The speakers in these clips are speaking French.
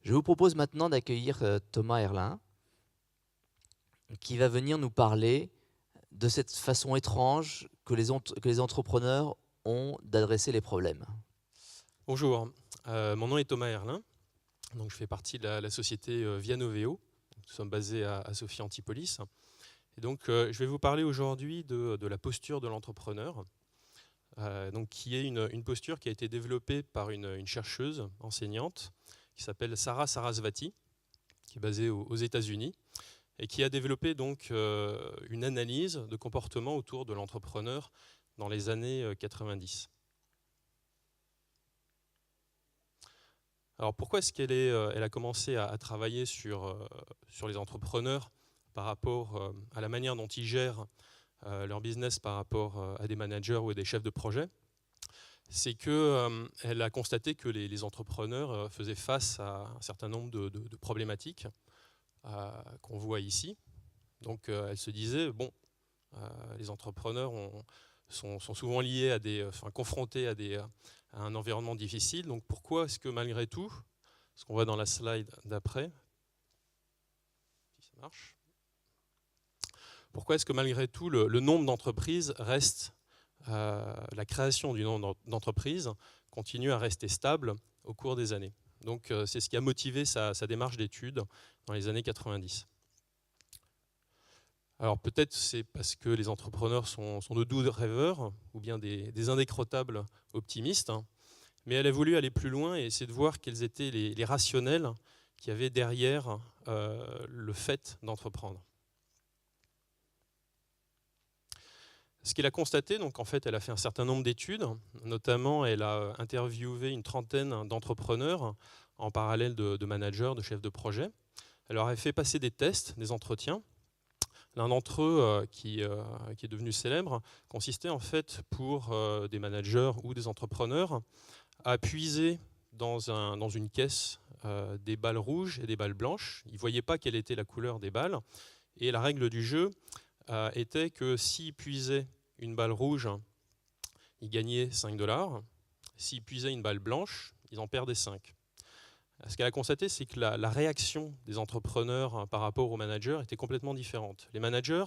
Je vous propose maintenant d'accueillir Thomas Herlin, qui va venir nous parler de cette façon étrange que les entrepreneurs ont d'adresser les problèmes. Bonjour, mon nom est Thomas Herlin, donc je fais partie de la société Via Noveo. Nous sommes basés à Sophia Antipolis. Et donc, je vais vous parler aujourd'hui de la posture de l'entrepreneur, donc qui est une posture qui a été développée par une chercheuse enseignante qui s'appelle Sara Sarasvati, qui est basée aux États-Unis et qui a développé donc une analyse de comportement autour de l'entrepreneur dans les années 90. Alors pourquoi est-ce elle a commencé à travailler sur les entrepreneurs par rapport à la manière dont ils gèrent leur business par rapport à des managers ou à des chefs de projet? C'est qu'elle a constaté que les entrepreneurs faisaient face à un certain nombre de problématiques qu'on voit ici. Donc elle se disait, bon, les entrepreneurs sont souvent liés confrontés à un environnement difficile. Donc pourquoi est-ce que malgré tout, ce qu'on voit dans la slide d'après, si ça marche, pourquoi est-ce que malgré tout le nombre d'entreprises reste, la création du nombre d'entreprises continue à rester stable au cours des années. Donc c'est ce qui a motivé sa démarche d'étude dans les années 90. Alors peut-être c'est parce que les entrepreneurs sont de doux rêveurs ou bien des indécrottables optimistes, mais elle a voulu aller plus loin et essayer de voir quels étaient les rationnels qu'il y avait derrière le fait d'entreprendre. Ce qu'elle a constaté, donc en fait elle a fait un certain nombre d'études, notamment elle a interviewé une trentaine d'entrepreneurs en parallèle de managers, de chefs de projet. Elle leur a fait passer des tests, des entretiens. L'un d'entre eux, qui est devenu célèbre, consistait en fait pour des managers ou des entrepreneurs à puiser dans une caisse des balles rouges et des balles blanches. Ils ne voyaient pas quelle était la couleur des balles. Et la règle du jeu était que s'ils puisaient une balle rouge, ils gagnaient 5 $. S'ils puisaient une balle blanche, ils en perdaient 5. Ce qu'elle a constaté, c'est que la réaction des entrepreneurs par rapport aux managers était complètement différente. Les managers,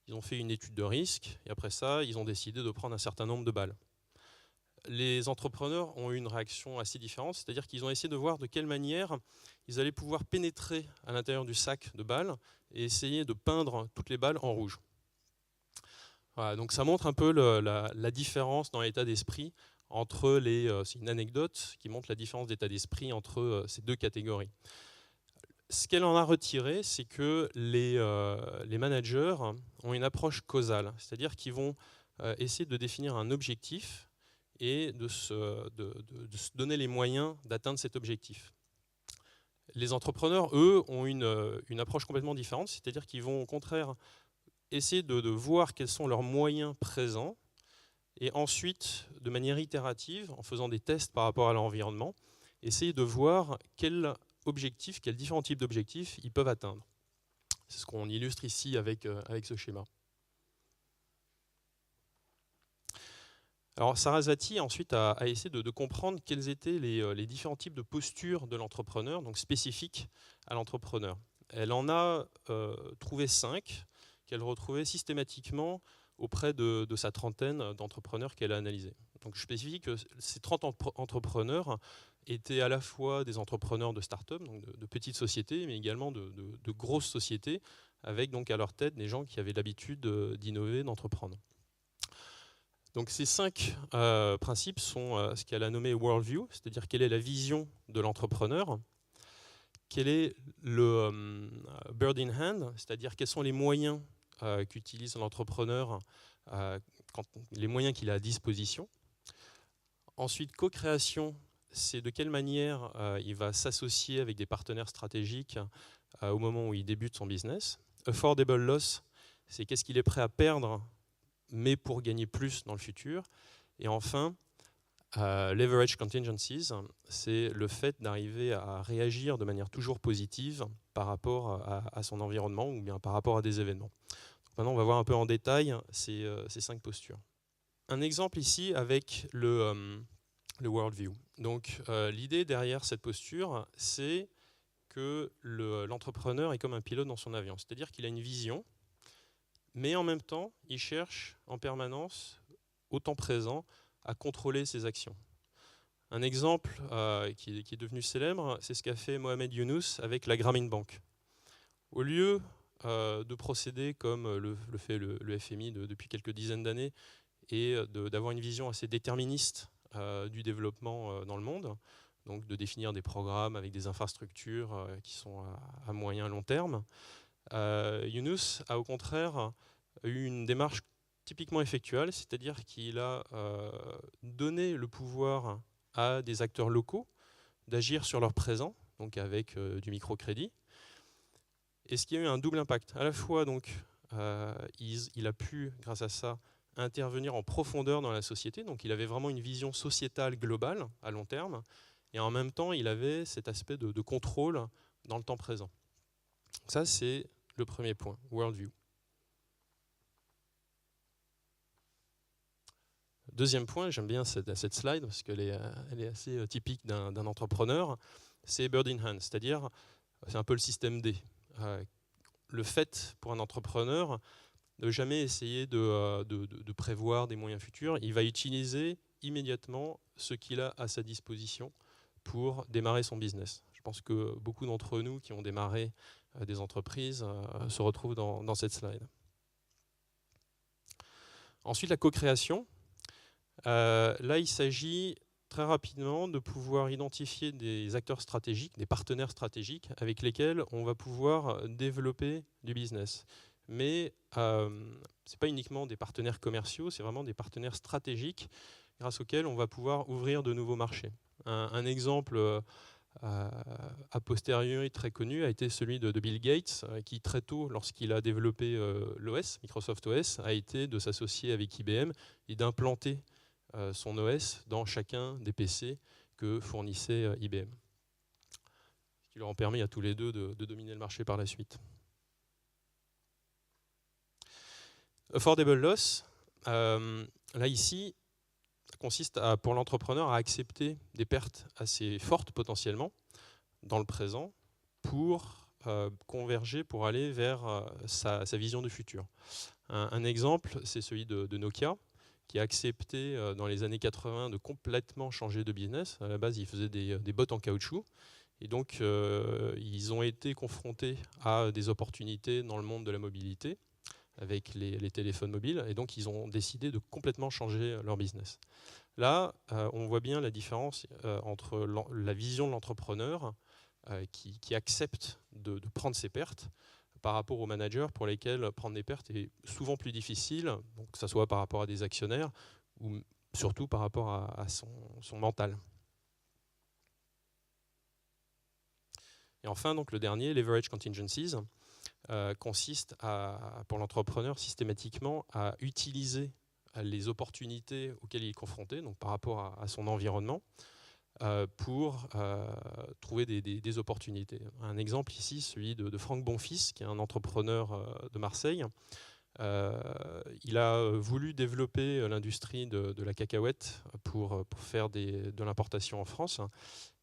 ils ont fait une étude de risque et après ça, ils ont décidé de prendre un certain nombre de balles. Les entrepreneurs ont eu une réaction assez différente, c'est-à-dire qu'ils ont essayé de voir de quelle manière ils allaient pouvoir pénétrer à l'intérieur du sac de balles et essayer de peindre toutes les balles en rouge. Voilà, donc ça montre un peu la différence dans l'état d'esprit entre c'est une anecdote qui montre la différence d'état d'esprit entre ces deux catégories. Ce qu'elle en a retiré, c'est que les managers ont une approche causale, c'est-à-dire qu'ils vont essayer de définir un objectif et de se donner les moyens d'atteindre cet objectif. Les entrepreneurs, eux, ont une approche complètement différente, c'est-à-dire qu'ils vont au contraire essayer de voir quels sont leurs moyens présents et ensuite, de manière itérative, en faisant des tests par rapport à l'environnement, essayer de voir quels différents types d'objectifs ils peuvent atteindre. C'est ce qu'on illustre ici avec ce schéma. Alors Sarasvati ensuite a essayé de comprendre quels étaient les différents types de postures de l'entrepreneur, donc spécifiques à l'entrepreneur. Elle en a trouvé 5 qu'elle retrouvait systématiquement auprès de sa trentaine d'entrepreneurs qu'elle a analysés. Donc je spécifie que ces 30 entrepreneurs étaient à la fois des entrepreneurs de start-up, donc de petites sociétés, mais également de grosses sociétés, avec donc à leur tête des gens qui avaient l'habitude d'innover, d'entreprendre. Donc ces 5 principes sont ce qu'elle a nommé worldview, c'est-à-dire quelle est la vision de l'entrepreneur, quel est le bird in hand, c'est-à-dire quels sont les moyens qu'utilise l'entrepreneur, les moyens qu'il a à disposition. Ensuite, co-création, c'est de quelle manière il va s'associer avec des partenaires stratégiques au moment où il débute son business. Affordable loss, c'est qu'est-ce qu'il est prêt à perdre mais pour gagner plus dans le futur. Et enfin, leverage contingencies, c'est le fait d'arriver à réagir de manière toujours positive par rapport à son environnement ou bien par rapport à des événements. Donc maintenant, on va voir un peu en détail ces 5 postures. Un exemple ici avec le worldview. Donc l'idée derrière cette posture, c'est que l'entrepreneur est comme un pilote dans son avion. C'est-à-dire qu'il a une vision, mais en même temps, il cherche en permanence, au temps présent, à contrôler ses actions. Un exemple qui est devenu célèbre, c'est ce qu'a fait Mohamed Younous avec la Grameen Bank. Au lieu de procéder comme le fait le FMI depuis quelques dizaines d'années et d'avoir une vision assez déterministe du développement dans le monde, donc de définir des programmes avec des infrastructures qui sont à moyen long terme, Younous a au contraire eu une démarche typiquement effectuelle, c'est-à-dire qu'il a donné le pouvoir à des acteurs locaux d'agir sur leur présent, donc avec du microcrédit, et ce qui a eu un double impact. À la fois, donc, il a pu, grâce à ça, intervenir en profondeur dans la société, donc il avait vraiment une vision sociétale globale à long terme, et en même temps, il avait cet aspect de contrôle dans le temps présent. Ça, c'est le premier point, worldview. Deuxième point, j'aime bien cette slide parce qu'elle est assez typique d'un entrepreneur, c'est bird in hand, c'est-à-dire c'est un peu le système D. Le fait pour un entrepreneur de jamais essayer de prévoir des moyens futurs, il va utiliser immédiatement ce qu'il a à sa disposition pour démarrer son business. Je pense que beaucoup d'entre nous qui ont démarré des entreprises se retrouvent dans cette slide. Ensuite, la co-création. Là, il s'agit très rapidement de pouvoir identifier des acteurs stratégiques, des partenaires stratégiques avec lesquels on va pouvoir développer du business. Mais ce n'est pas uniquement des partenaires commerciaux, c'est vraiment des partenaires stratégiques grâce auxquels on va pouvoir ouvrir de nouveaux marchés. Un exemple a posteriori très connu a été celui de Bill Gates, qui très tôt, lorsqu'il a développé l'OS, Microsoft OS, a été de s'associer avec IBM et d'implanter son OS dans chacun des PC que fournissait IBM. Ce qui leur a permis à tous les deux de dominer le marché par la suite. Affordable loss, là ici, ça consiste pour l'entrepreneur à accepter des pertes assez fortes potentiellement dans le présent pour converger, pour aller vers sa vision du futur. Un exemple, c'est celui de Nokia, qui a accepté dans les années 80 de complètement changer de business. À la base, ils faisaient des bottes en caoutchouc. Et donc, ils ont été confrontés à des opportunités dans le monde de la mobilité, avec les téléphones mobiles. Et donc, ils ont décidé de complètement changer leur business. Là, on voit bien la différence entre la vision de l'entrepreneur qui accepte de prendre ses pertes par rapport aux managers pour lesquels prendre des pertes est souvent plus difficile, donc que ce soit par rapport à des actionnaires ou surtout par rapport à son mental. Et enfin, donc, le dernier, leverage contingencies, consiste pour l'entrepreneur systématiquement à utiliser les opportunités auxquelles il est confronté, donc par rapport à son environnement, pour trouver des opportunités. Un exemple ici, celui de Franck Bonfils, qui est un entrepreneur de Marseille. Il a voulu développer l'industrie de la cacahuète pour faire de l'importation en France.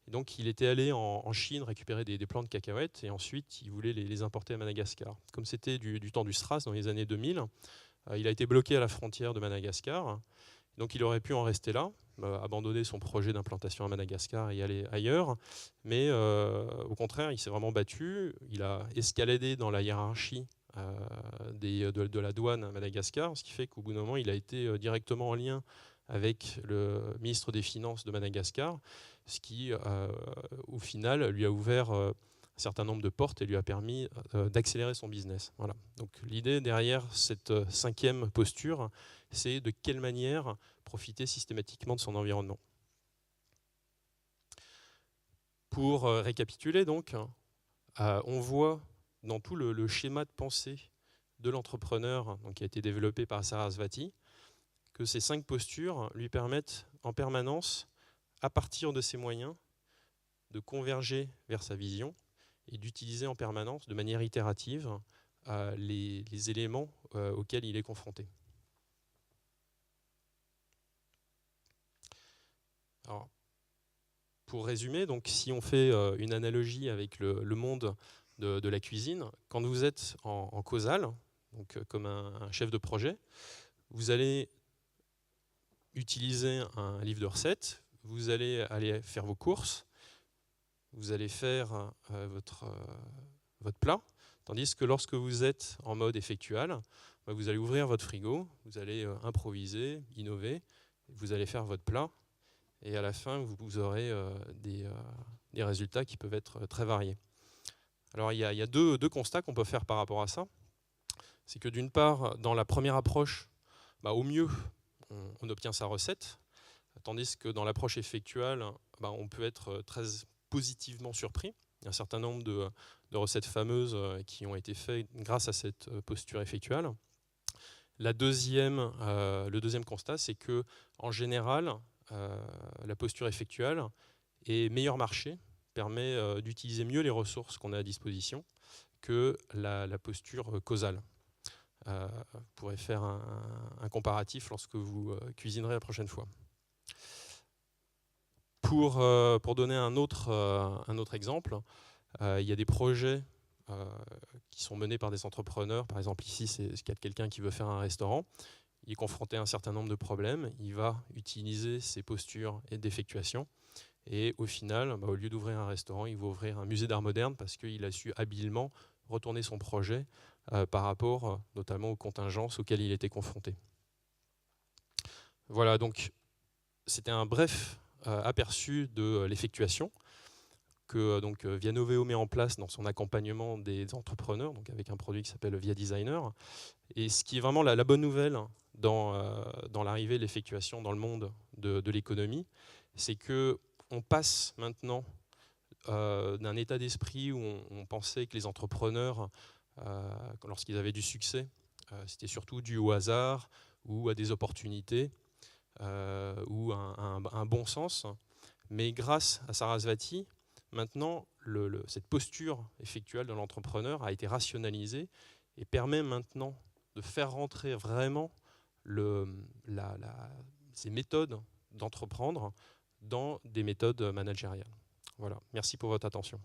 Et donc, il était allé en Chine récupérer des plants de cacahuètes et ensuite, il voulait les importer à Madagascar. Comme c'était du temps du SRAS dans les années 2000, il a été bloqué à la frontière de Madagascar. Donc, il aurait pu en rester là, abandonner son projet d'implantation à Madagascar et aller ailleurs. Mais au contraire, il s'est vraiment battu. Il a escaladé dans la hiérarchie de la douane à Madagascar, ce qui fait qu'au bout d'un moment, il a été directement en lien avec le ministre des Finances de Madagascar, ce qui, au final, lui a ouvert un certain nombre de portes et lui a permis d'accélérer son business. Voilà. Donc, l'idée derrière cette cinquième posture, c'est de quelle manière profiter systématiquement de son environnement. Pour récapituler, donc, on voit dans tout le schéma de pensée de l'entrepreneur qui a été développé par Sarasvati, que ces 5 postures lui permettent en permanence, à partir de ses moyens, de converger vers sa vision et d'utiliser en permanence, de manière itérative, les éléments auxquels il est confronté. Alors, pour résumer, donc, si on fait une analogie avec le monde de la cuisine, quand vous êtes en causal, donc, comme un chef de projet, vous allez utiliser un livre de recettes, vous allez aller faire vos courses, vous allez faire votre plat, tandis que lorsque vous êtes en mode effectual, vous allez ouvrir votre frigo, vous allez improviser, innover, vous allez faire votre plat, et à la fin, vous aurez des résultats qui peuvent être très variés. Alors, il y a deux constats qu'on peut faire par rapport à ça. C'est que d'une part, dans la première approche, au mieux, on obtient sa recette, tandis que dans l'approche effectuelle, on peut être très positivement surpris. Il y a un certain nombre de recettes fameuses qui ont été faites grâce à cette posture effectuelle. Le deuxième constat, c'est que en général, la posture effectuelle est meilleur marché, permet d'utiliser mieux les ressources qu'on a à disposition que la posture causale. Vous pourrez faire un comparatif lorsque vous cuisinerez la prochaine fois. Pour donner un autre exemple, il y a des projets qui sont menés par des entrepreneurs. Par exemple, ici, c'est le cas de quelqu'un qui veut faire un restaurant. Il est confronté à un certain nombre de problèmes. Il va utiliser ses postures d'effectuation. Et au final, au lieu d'ouvrir un restaurant, il va ouvrir un musée d'art moderne parce qu'il a su habilement retourner son projet par rapport notamment aux contingences auxquelles il était confronté. Voilà, donc c'était un bref aperçu de l'effectuation que Via Noveo met en place dans son accompagnement des entrepreneurs, donc avec un produit qui s'appelle Via Designer. Et ce qui est vraiment la bonne nouvelle dans l'arrivée de l'effectuation dans le monde de l'économie, c'est qu'on passe maintenant d'un état d'esprit où on pensait que les entrepreneurs, lorsqu'ils avaient du succès, c'était surtout dû au hasard ou à des opportunités ou un bon sens. Mais grâce à Sarasvati, maintenant, cette posture effectuelle de l'entrepreneur a été rationalisée et permet maintenant de faire rentrer vraiment ces méthodes d'entreprendre dans des méthodes managériales. Voilà, merci pour votre attention.